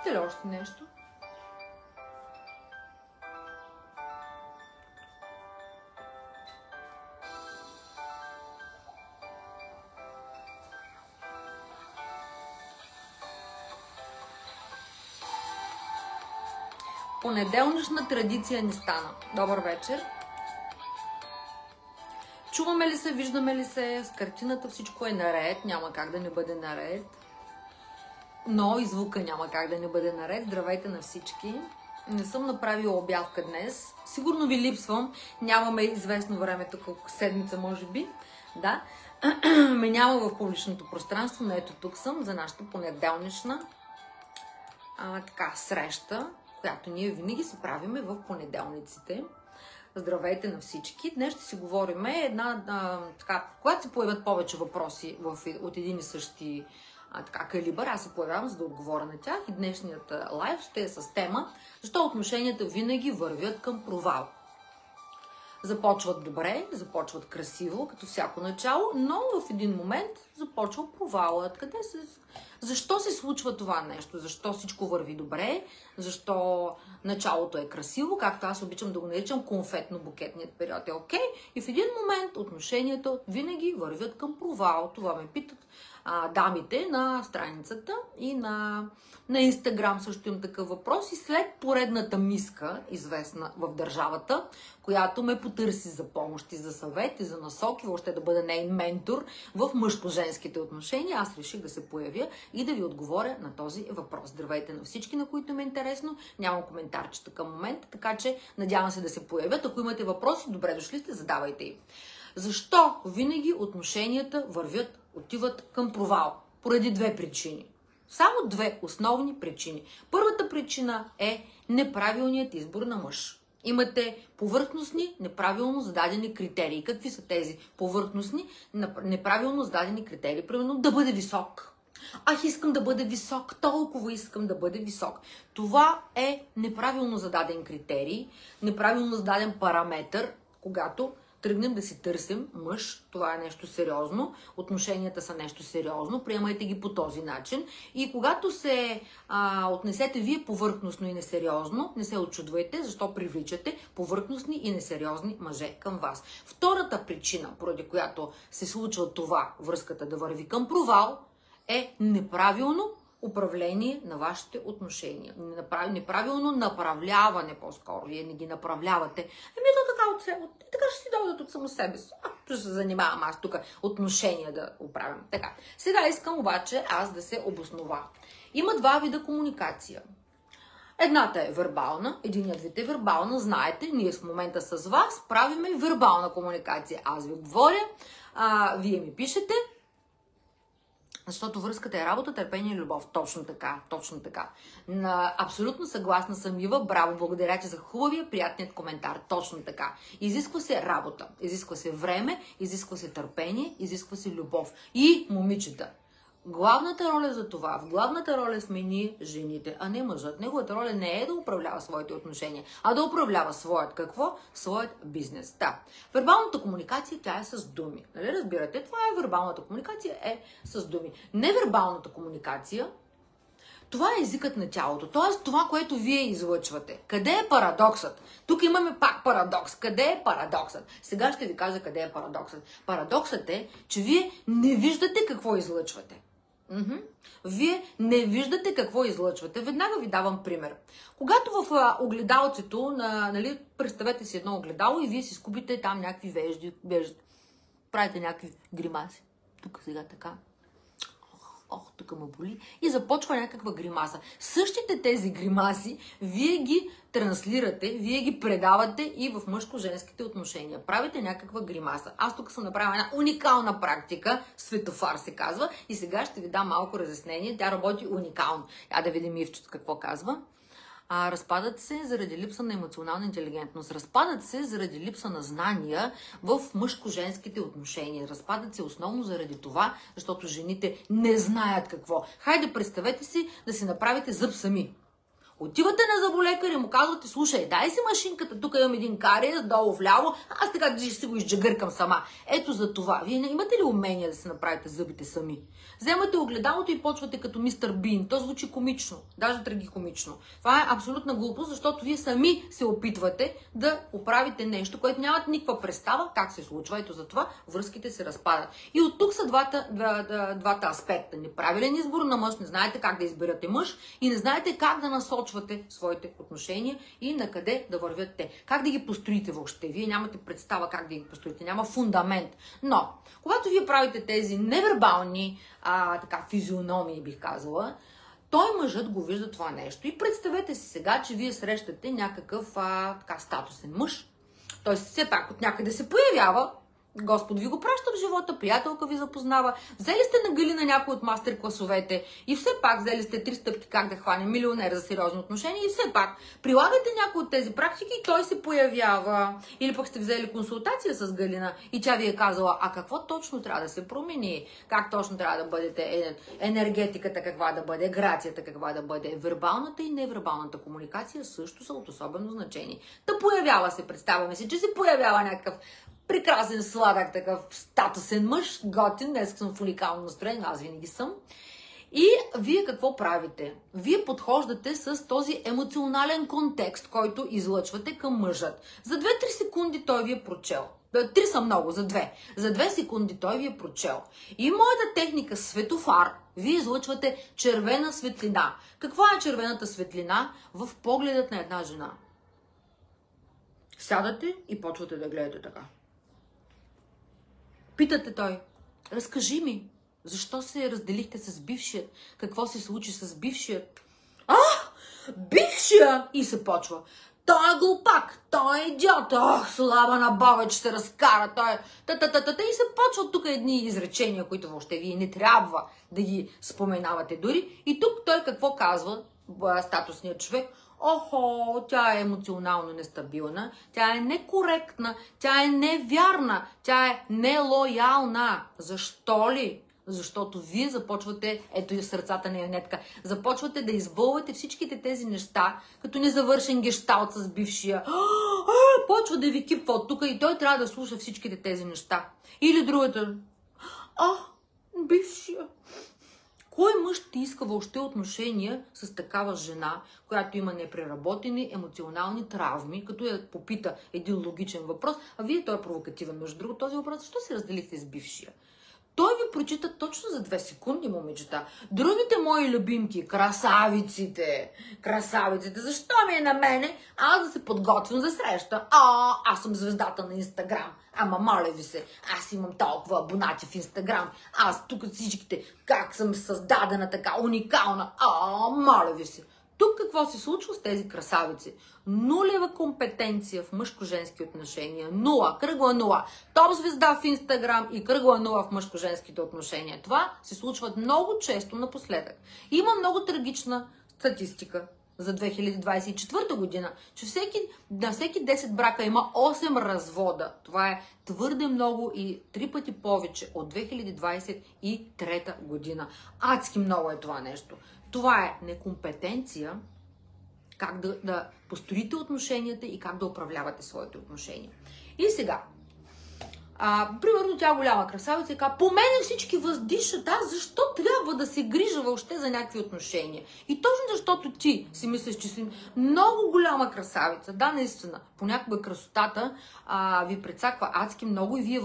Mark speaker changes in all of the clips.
Speaker 1: Искате ли още нещо? Понеделнишна традиция ни стана. Добър вечер. Чуваме ли се, виждаме ли се, с картината всичко е наред, няма как да не бъде наред. Но и звука няма как да не бъде наред. Здравейте на всички. Не съм направила обявка днес. Сигурно ви липсвам. Нямаме известно време, тук седмица може би. Да. Ме няма в публичното пространство, но ето тук съм за нашата понеделнишна среща, която ние винаги се правиме в понеделниците. Здравейте на всички. Днес ще си говорим когато се появят повече въпроси от един и същи калибър, аз се появявам, за да отговоря на тях, и днешният лайв ще е с тема защо отношенията винаги вървят към провал. Започват добре, започват красиво, като всяко начало, но в един момент започва провалът. Защо се случва това нещо? Защо всичко върви добре? Защо началото е красиво? Както аз обичам да го наричам, конфетно-букетният период е окей. И в един момент отношенията винаги вървят към провал. Това ме питат дамите на страницата и на Инстаграм също им такъв въпрос. И след поредната миска, известна в държавата, която ме потърси за помощ и за съвет и за насоки, въобще да бъда нейн ментор в мъжко-женските отношения, аз реших да се появя и да ви отговоря на този въпрос. Здравейте на всички, на които ме е интересно. Нямам коментарчета към момента, така че надявам се да се появят. Ако имате въпроси, добре дошли сте, задавайте им. Защо винаги отношенията отиват към провал? Поради две причини. Само две основни причини. Първата причина е неправилният избор на мъж. Имате повърхностни, неправилно зададени критерии. Какви са тези повърхностни, неправилно зададени критерии? Примерно да бъде висок. Искам да бъде висок, толкова искам да бъде висок. Това е неправилно зададен критерий, неправилно зададен параметър, когато тръгнем да си търсим мъж. Това е нещо сериозно. Отношенията са нещо сериозно. Приемайте ги по този начин. И когато се отнесете вие повърхностно и несериозно, не се очудвайте, защо привличате повърхностни и несериозни мъже към вас. Втората причина, поради която се случва това, връзката да върви към провал, е неправилно управление на вашите отношения. Неправилно направляване по-скоро. Вие не ги направлявате. Така ще си дойдат от само себе си. Ще се занимавам аз тук отношения да оправям. Така. Сега искам обаче аз да се обоснова. Има два вида комуникация. Едната е вербална, единият вид е вербална. Знаете, ние в момента с вас правиме вербална комуникация. Аз ви говоря, вие ми пишете, защото връзката е работа, търпение и любов. Точно така, точно така. Абсолютно съгласна съм, Ива. Браво, благодаря ти за хубавия, приятният коментар. Точно така. Изисква се работа, изисква се време, изисква се търпение, изисква се любов. И, момичета, главната роля за това, в главната роля сме ние, жените, а не мъжът. Неговата роля не е да управлява своите отношения, а да управлява своят какво? Своят бизнес. Да. Вербалната комуникация, тя е с думи. Нали разбирате? Това е вербалната комуникация, е с думи. Невербалната комуникация, това е езикът на тялото, т.е. това, което вие излъчвате. Къде е парадоксът? Тук имаме пак парадокс. Къде е парадоксът? Сега ще ви кажа къде е парадоксът. Парадоксът е, че вие не виждате какво излъчвате. Вие не виждате какво излъчвате. Веднага ви давам пример. Когато в огледалцето, представете си едно огледало и вие си скубите там някакви вежди, правите някакви гримаси. Тук сега така. Тук ме боли. И започва някаква гримаса. Същите тези гримаси вие ги транслирате, вие ги предавате и в мъжко-женските отношения. Правите някаква гримаса. Аз тук съм направила една уникална практика, светофар се казва, и сега ще ви дам малко разяснение. Тя работи уникално. Да видим Ивчето какво казва. Разпадат се заради липса на емоционална интелигентност. Разпадат се заради липса на знания в мъжко-женските отношения. Разпадат се основно заради това, защото жените не знаят какво. Хайде, представете си да си направите зъб сами. Отивате на зъболекар и му казвате, слушай, дай си машинката, тук имам един кариес, долу вляво, аз така ще си го изджагъркам сама. Ето за това. Вие имате ли умение да се направите зъбите сами? Вземате огледалото и почвате като мистер Бин. То звучи комично, даже трагикомично. Това е абсолютна глупост, защото вие сами се опитвате да оправите нещо, което нямате никаква представа как се случва. Ето за това връзките се разпадат. И от тук са двата аспекта. Неправилен избор на мъж, не знаете как да изберете мъж и не знаете как да насочвате своите отношения и на къде да вървят те. Как да ги построите въобще. Вие нямате представа как да ги построите. Няма фундамент. Но, когато вие правите тези невербални физиономии, бих казала, той мъжът го вижда това нещо. И представете си сега, че вие срещате някакъв статусен мъж. Той все пак от някъде се появява. Господ ви го праща в живота, приятелка ви запознава, взели сте на Галина някой от мастер-класовете и все пак взели сте 3 стъпки как да хванем милионер за сериозно отношение и все пак прилагате някой от тези практики и той се появява. Или пък сте взели консултация с Галина и тя ви е казала, а какво точно трябва да се промени, как точно трябва да бъдете, енергетиката каква да бъде, грацията каква да бъде, вербалната и невербалната комуникация също са от особено значение. Да появява се, представяме си, че се появява някакъв прекрасен, сладък, такъв статусен мъж, готин, днес съм в уникално настроение, аз винаги съм. И вие какво правите? Вие подхождате с този емоционален контекст, който излъчвате към мъжът. За 2-3 секунди той ви е прочел. 3 са много, за 2. За 2 секунди той ви е прочел. И моята техника светофар, вие излъчвате червена светлина. Каква е червената светлина в погледът на една жена? Сядате и почвате да гледате така. Питате той, разкажи ми, защо се разделихте с бившият? Какво се случи с бившият? Бившия! И се почва. Той е глупак, той е идиот, слаба на Бога, че се разкара, той е и се почват тук едни изречения, които въобще вие не трябва да ги споменавате дори. И тук той какво казва, статусният човек? Охо, тя е емоционално нестабилна, тя е некоректна, тя е невярна, тя е нелоялна. Защо ли? Защото вие започвате, ето и сърцата на Янетка, започвате да избълвате всичките тези неща, като незавършен гешталт с бившия. Почва да ви кипва от тук и той трябва да слуша всичките тези неща. Или другата. Бившия. Кой мъж ще иска въобще отношения с такава жена, която има непреработени емоционални травми, като я попита един логичен въпрос, а вие, той е провокативен между другото този въпрос, защо се разделихте с бившия? Той ви прочита точно за 2 секунди, момичета. Другите мои любимки, красавиците, защо ми е на мене аз да се подготвям за среща? Аз съм звездата на Инстаграм. Ама моля ви се, аз имам толкова абонати в Инстаграм. Аз тук всичките, как съм създадена така, уникална. Моля ви се. Тук какво се случва с тези красавици? Нулева компетенция в мъжко-женски отношения. Нула, кръгла нула. Топ звезда в Инстаграм и кръгла нула в мъжко-женските отношения. Това се случва много често напоследък. Има много трагична статистика за 2024 година, че на всеки 10 брака има 8 развода. Това е твърде много и 3 пъти повече от 2023 година. Адски много е това нещо. Това е некомпетенция как да построите отношенията и как да управлявате своите отношения. И сега, примерно тя голяма красавица и казва, по мене всички въздишат, защо трябва да се грижа въобще за някакви отношения? И точно защото ти си мислиш, че си много голяма красавица, да, наистина, понякога красотата ви прецаква адски много и вие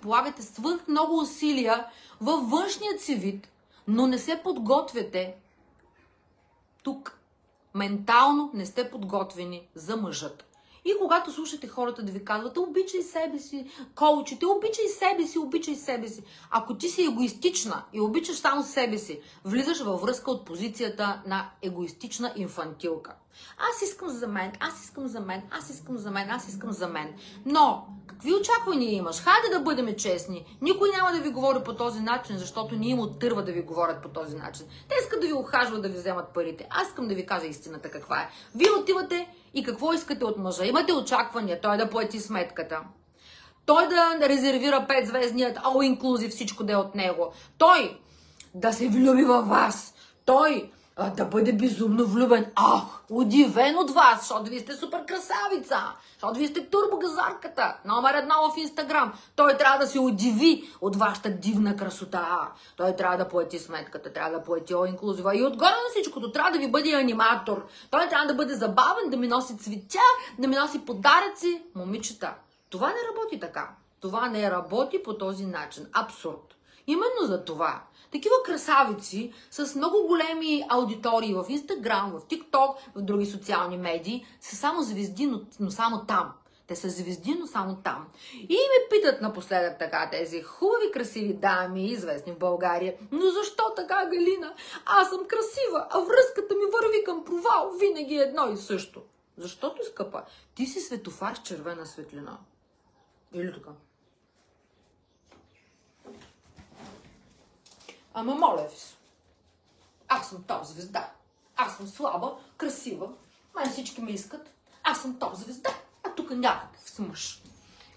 Speaker 1: полагате свърх много усилия във външният си вид, но не се подготвяте тук. Ментално не сте подготвени за мъжът. И когато слушате хората да ви казват, обичай себе си, коучите, обичай себе си. Ако ти си егоистична и обичаш само себе си, влизаш във връзка от позицията на егоистична инфантилка. Аз искам за мен. Но, какви очаквания имаш? Хайде да бъдем честни. Никой няма да ви говори по този начин, защото не им оттърва да ви говорят по този начин. Те искат да ви ухажват, да ви вземат парите. Аз искам да ви кажа истината каква е. Вие отивате и какво искате от мъжа? Имате очаквания той да плати сметката. Той да резервира 5-звездният all inclusive, всичко да е от него. Той да се влюби във вас. Той да бъде безумно влюбен. Удивен от вас, защото вие сте супер красавица, защото вие сте турбогазарката, номер 1 в Инстаграм. Той трябва да се удиви от вашата дивна красота. Той трябва да плати сметката, трябва да плати инклюзива и отгоре на всичкото трябва да ви бъде аниматор. Той трябва да бъде забавен, да ми носи цветя, да ми носи подаръци. Момичета, това не работи така. Това не работи по този начин. Абсурд. Именно за това. Такива красавици с много големи аудитории в Инстаграм, в ТикТок, в други социални медии са само звезди, но само там. Те са звезди, но само там. И ме питат напоследък така тези хубави, красиви дами, известни в България. Но защо така, Галина? Аз съм красива, а връзката ми върви към провал. Винаги е едно и също. Защото, скъпа, ти си светофар с червена светлина. Или така? Ама моля ви се, аз съм топ звезда, аз съм слаба, красива, мен всички ме искат, аз съм топ звезда, а тук някакъв си мъж.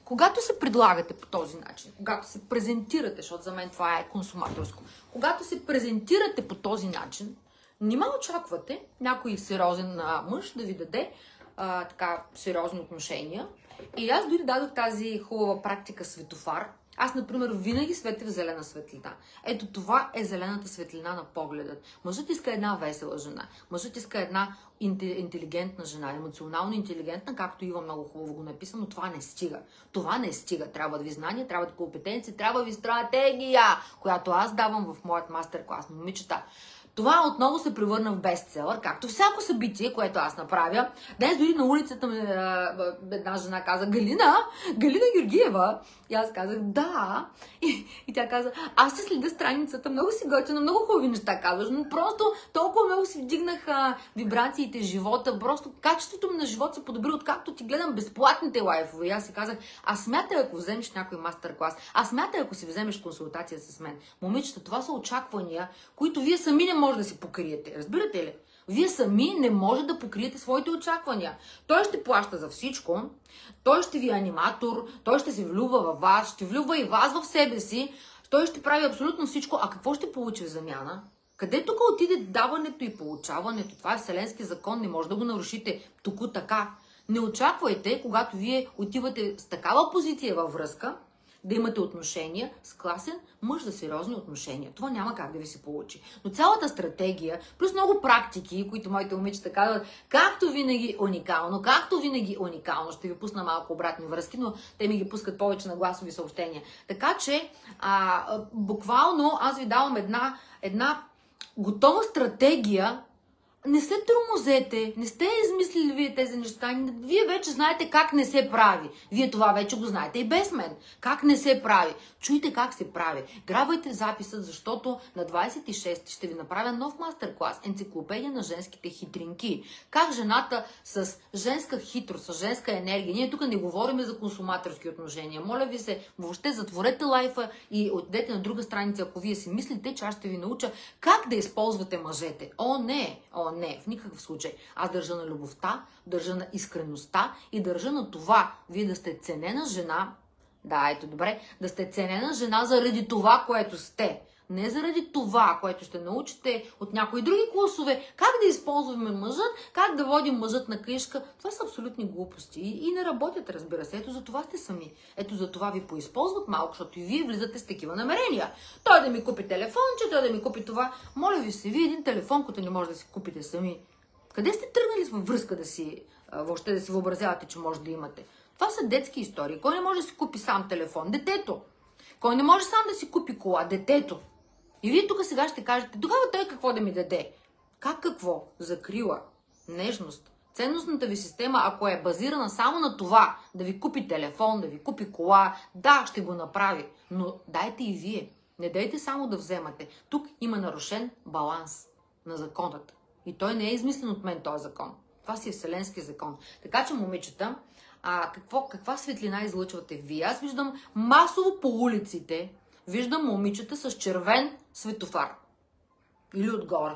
Speaker 1: Когато се предлагате по този начин, когато се презентирате, защото за мен това е консуматорско, когато се презентирате по този начин, нима очаквате някой сериозен мъж да ви даде така сериозни отношения. И аз дори дадох тази хубава практика светофар. Аз, например, винаги светя в зелена светлина. Ето това е зелената светлина на погледът. Мъжът иска една весела жена. Мъжът иска една интелигентна жена, емоционално интелигентна, както Ива много хубаво го написа, но това не стига. Това не стига. Трябва да ви знания, трябва да компетенции, трябва ви стратегия, която аз давам в моят мастер-клас. Момичета, това отново се превърна в бестселър, както всяко събитие, което аз направя. Днес дори на улицата една жена каза: Галина Георгиева. И аз казах: да. И тя каза: аз ще следя страницата, много си готина, много хубави неща казваш, но просто толкова много си вдигнаха вибрациите в живота, просто качеството ми на живота се подобри, откакто ти гледам безплатните лайфове. И аз си казах: а смятай, ако вземеш някой мастер-клас, а смятай, ако си вземеш консултация с мен. Момичета, това са очаквания, които вие сами не може да си покриете. Разбирате ли? Вие сами не може да покриете своите очаквания. Той ще плаща за всичко, той ще ви е аниматор, той ще се влюбва във вас, ще влюбва и вас в себе си, той ще прави абсолютно всичко. А какво ще получи в замяна? Къде тук отиде даването и получаването? Това е вселенски закон, не може да го нарушите тук така. Не очаквайте, когато вие отивате с такава позиция във връзка, да имате отношения с класен мъж за сериозни отношения. Това няма как да ви се получи. Но цялата стратегия, плюс много практики, които моите момичета казват, както винаги уникално, ще ви пусна малко обратни връзки, но те ми ги пускат повече на гласови съобщения. Така че, буквално аз ви давам една готова стратегия. Не се тормозете, не сте измислили вие тези неща, вие вече знаете как не се прави. Вие това вече го знаете и без мен. Как не се прави. Чуйте как се прави. Грабвайте записът, защото на 26 ще ви направя нов мастер-клас. Енциклопедия на женските хитринки. Как жената с женска хитрост, с женска енергия. Ние тук не говорим за консуматорски отношения. Моля ви се, въобще затворете лайфа и отидете на друга страница, ако вие си мислите, че аз ще ви науча как да използвате мъжете. О, не, в никакъв случай. Аз държа на любовта, държа на искреността и държа на това вие да сте ценена жена. Да, ето добре. Да сте ценена жена заради това, което сте. Не заради това, което ще научите от някои други класове. Как да използваме мъжът, как да водим мъжът на книжка. Това са абсолютни глупости и не работят, разбира се. Ето за това сте сами. Ето за това ви поизползват малко, защото и вие влизате с такива намерения. Той да ми купи телефонче, той да ми купи това. Моля ви се, вие един телефон, който не може да си купите сами. Къде сте тръгнали във връзка въобще да си въобразявате, че може да имате? Това са детски истории. Кой не може да си купи сам телефон? Детето. Кой не може сам да си купи кола? Детето. И вие тук сега ще кажете: тогава той какво да ми даде? Как какво? Закрила, нежност. Ценностната ви система, ако е базирана само на това, да ви купи телефон, да ви купи кола, да, ще го направи. Но дайте и вие. Не дайте само да вземате. Тук има нарушен баланс на законът. И той не е измислен от мен този закон. Това си е вселенски закон. Така че, момичета, каква светлина излъчвате вие? Аз виждам масово по улиците, виждам момичета с червен светофар. Или отгоре.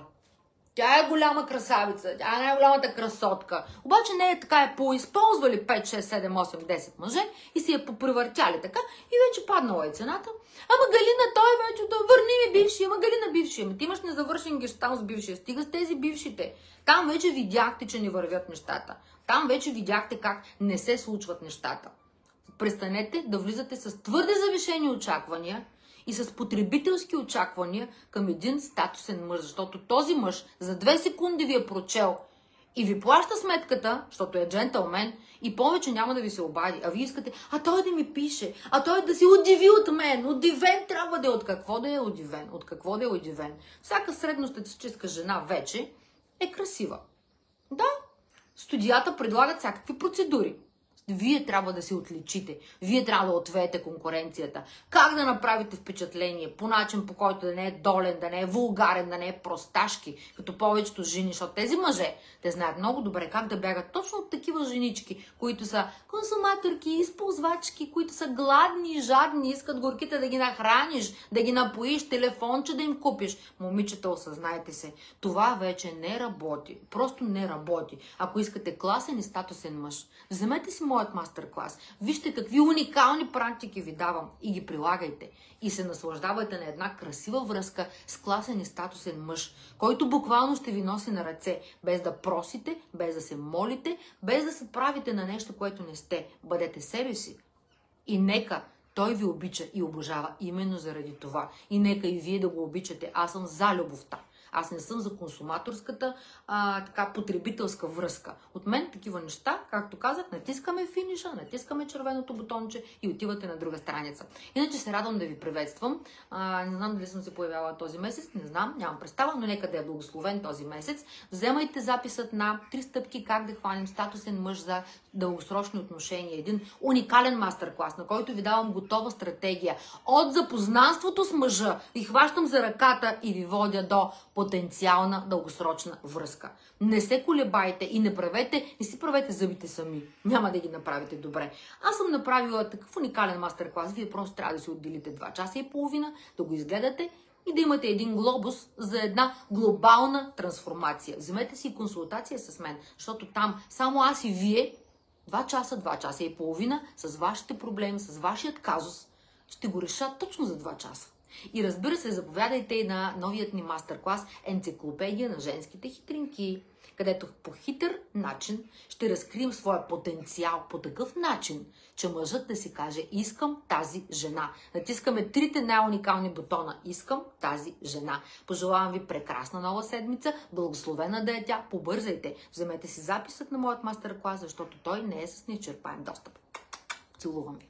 Speaker 1: Тя е голяма красавица, тя е най-голямата красотка. Обаче не е така, е поизползвали 5, 6, 7, 8, 10 мъже и си я попревъртяли така и вече паднала е цената. Ама Галина, той вече, да върни ми бившия, ама Галина бившия. Ама ти имаш незавършен гештал с бившия, стига с тези бившите. Там вече видяхте, че не вървят нещата. Там вече видяхте как не се случват нещата. Престанете да влизате с твърде завишени очаквания и с потребителски очаквания към един статусен мъж, защото този мъж за 2 секунди ви е прочел и ви плаща сметката, защото е джентълмен и повече няма да ви се обади. А вие искате, а той да ми пише, а той да се удиви от мен. Удивен трябва да е. От какво да е удивен? От какво да е удивен? Всяка средностатистическа жена вече е красива. Да, студията предлагат всякакви процедури. Вие трябва да се отличите. Вие трябва да отвеете конкуренцията. Как да направите впечатление по начин, по който да не е долен, да не е вулгарен, да не е просташки, като повечето жени, защото тези мъже, те знаят много добре как да бягат точно от такива женички, които са консуматорки, използвачки, които са гладни, жадни, искат горките да ги нахраниш, да ги напоиш, телефонче да им купиш. Момичета, осъзнайте се, това вече не работи. Просто не работи. Ако искате класен и статусен мъж, вземете си моят мастер-клас. Вижте какви уникални практики ви давам и ги прилагайте. И се наслаждавайте на една красива връзка с класен и статусен мъж, който буквално ще ви носи на ръце, без да просите, без да се молите, без да се правите на нещо, което не сте. Бъдете себе си. И нека той ви обича и обожава именно заради това. И нека и вие да го обичате. Аз съм за любовта. Аз не съм за консуматорската, така потребителска връзка. От мен такива неща, както казах, натискаме финиша, натискаме червеното бутонче и отивате на друга страница. Иначе се радвам да ви приветствам. Не знам дали съм се появяла този месец, не знам, нямам представа, но нека да е благословен този месец. Вземайте записът на 3 стъпки как да хванем статусен мъж за дългосрочни отношения. Един уникален мастер-клас, на който ви давам готова стратегия. От запознанството с мъжа и хващам за ръката и ви водя до потенциална дългосрочна връзка. Не се колебайте и не си правете зъбите сами. Няма да ги направите добре. Аз съм направила такъв уникален мастер-клас. Вие просто трябва да си отделите 2 часа и половина, да го изгледате и да имате един глобус за една глобална трансформация. Вземете си консултация с мен, защото там само аз и вие 2 часа и половина с вашите проблеми, с вашият казус ще го реша точно за 2 часа. И разбира се, заповядайте и на новият ни мастер-клас Енциклопедия на женските хитринки, където по хитър начин ще разкрием своя потенциал по такъв начин, че мъжът да си каже: искам тази жена. Натискаме 3 най-уникални бутона. Искам тази жена. Пожелавам ви прекрасна нова седмица, благословена да е тя. Побързайте, вземете си записът на моят мастер-клас, защото той не е с неизчерпаем достъп. Целувам ви!